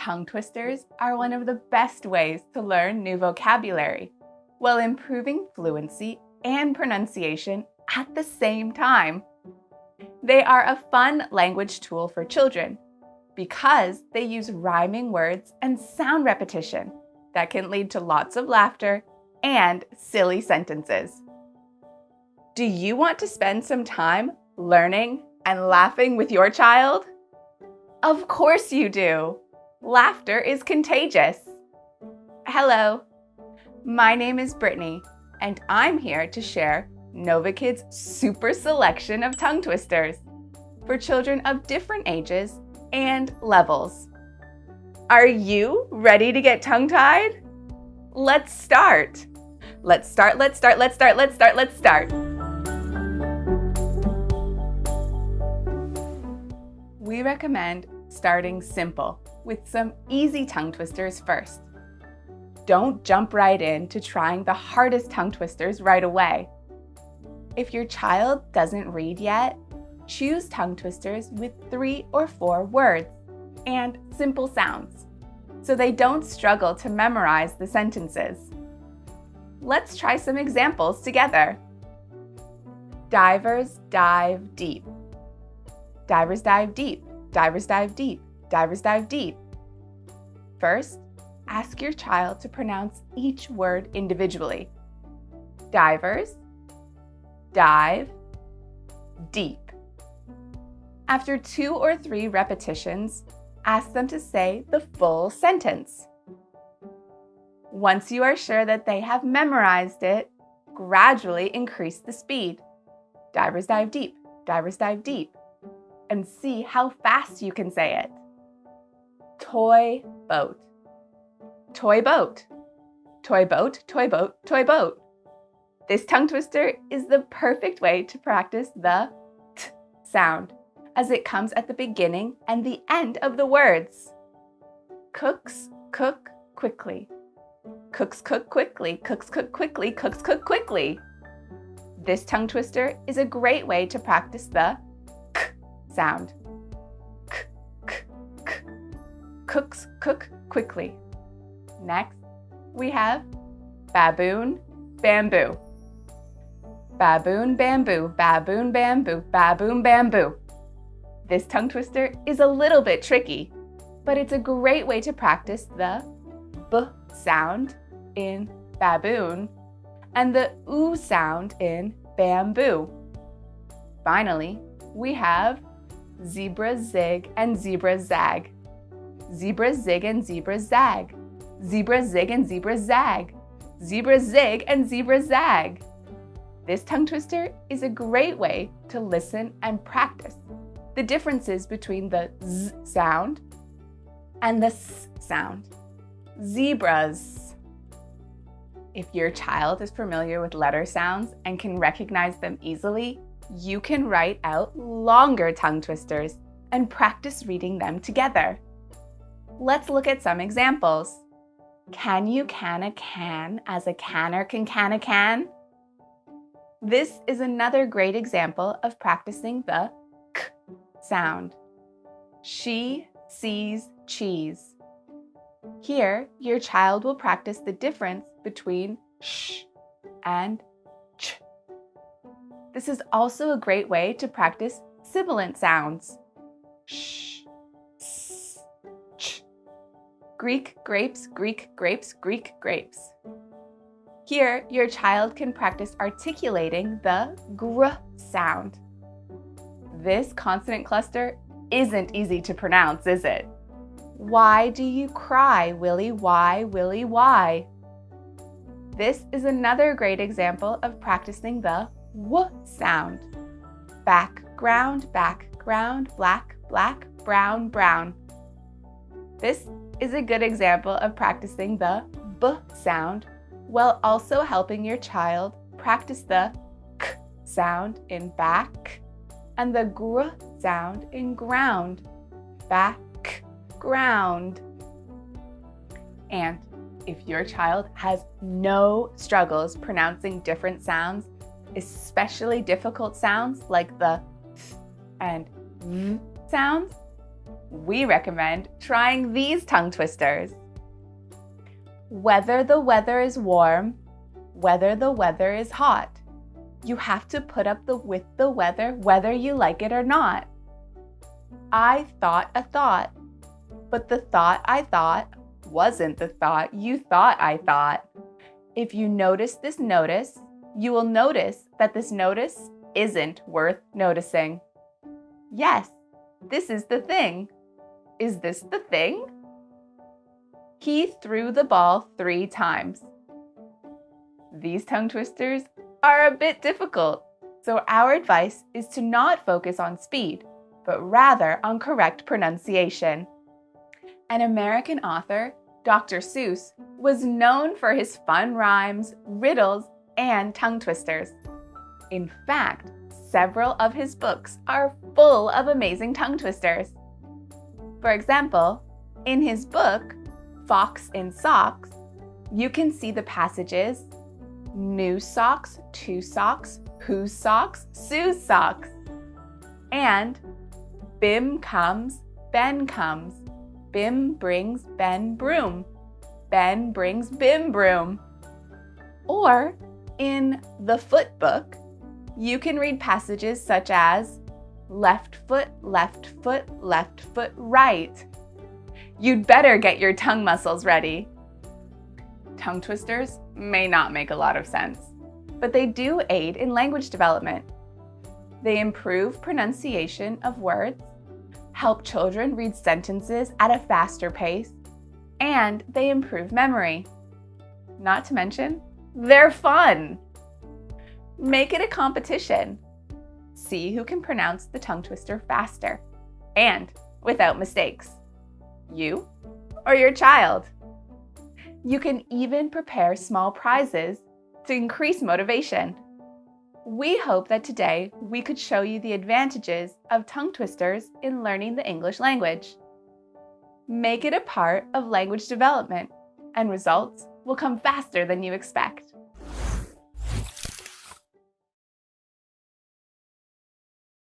Tongue twisters are one of the best ways to learn new vocabulary while improving fluency and pronunciation at the same time. They are a fun language tool for children because they use rhyming words and sound repetition that can lead to lots of laughter and silly sentences. Do you want to spend some time learning and laughing with your child? Of course you do! Laughter is contagious. Hello, my name is Brittany, and I'm here to share Novakid's super selection of tongue twisters for children of different ages and levels. Are you ready to get tongue-tied? Let's start! Let's start. We recommend starting simple with some easy tongue twisters first. Don't jump right into trying the hardest tongue twisters right away. If your child doesn't read yet, choose tongue twisters with 3 or 4 words and simple sounds, so they don't struggle to memorize the sentences. Let's try some examples together. Divers dive deep. Divers dive deep, divers dive deep, divers dive deep. First, ask your child to pronounce each word individually. Divers, dive, deep. After 2 or 3 repetitions, ask them to say the full sentence. Once you are sure that they have memorized it, gradually increase the speed. Divers dive deep, divers dive deep, and see how fast you can say it. Toy boat. Toy boat. Toy boat, toy boat, toy boat. This tongue twister is the perfect way to practice the t sound, as it comes at the beginning and the end of the words. Cooks cook quickly. Cooks cook quickly, cooks cook quickly, cooks cook quickly. This tongue twister is a great way to practice the k sound. K, k, k. Cooks cook quickly. Next, we have baboon, bamboo. Baboon, bamboo, baboon, bamboo, baboon, bamboo. This tongue twister is a little bit tricky, but it's a great way to practice the b sound in baboon and the oo sound in bamboo. Finally, we have zebra zig and zebra zag. Zebra zig and zebra zag. Zebra zig and zebra zag. Zebra zig and zebra zag. This tongue twister is a great way to listen and practice the differences between the z sound and the s sound. Zebras. If your child is familiar with letter sounds and can recognize them easily, you can write out longer tongue twisters and practice reading them together. Let's look at some examples. Can you can a can as a canner can a can? This is another great example of practicing the k sound. She sees cheese. Here, your child will practice the difference between sh and ch. This is also a great way to practice sibilant sounds. Sh, s, ch. Greek grapes, Greek grapes, Greek grapes. Here, your child can practice articulating the gr sound. This consonant cluster isn't easy to pronounce, is it? Why do you cry, Willie? Why, Willie, why? This is another great example of practicing the w sound. Background, background, black, black, brown, brown. This is a good example of practicing the b sound while also helping your child practice the k sound in back and the gr sound in ground. Background. And if your child has no struggles pronouncing different sounds, especially difficult sounds like the th and v sounds, we recommend trying these tongue twisters. Whether the weather is warm, whether the weather is hot. You have to put up with the weather whether you like it or not. I thought a thought, but the thought I thought wasn't the thought you thought I thought. If you notice this notice, you will notice that this notice isn't worth noticing. Yes, this is the thing. Is this the thing? He threw the ball 3 times. These tongue twisters are a bit difficult, so our advice is to not focus on speed, but rather on correct pronunciation. An American author, Dr. Seuss, was known for his fun rhymes, riddles, and tongue twisters. In fact, several of his books are full of amazing tongue twisters. For example, in his book, Fox in Socks, you can see the passages new socks, 2 socks, whose socks, Sue's socks, and Bim comes, Ben comes, Bim brings Ben broom, Ben brings Bim broom. Or in the Foot book, you can read passages such as left foot, right. You'd better get your tongue muscles ready. Tongue twisters may not make a lot of sense, but they do aid in language development. They improve pronunciation of words, help children read sentences at a faster pace, and they improve memory. Not to mention, they're fun. Make it a competition. See who can pronounce the tongue twister faster and without mistakes. You or your child. You can even prepare small prizes to increase motivation. We hope that today we could show you the advantages of tongue twisters in learning the English language. Make it a part of language development, and results will come faster than you expect.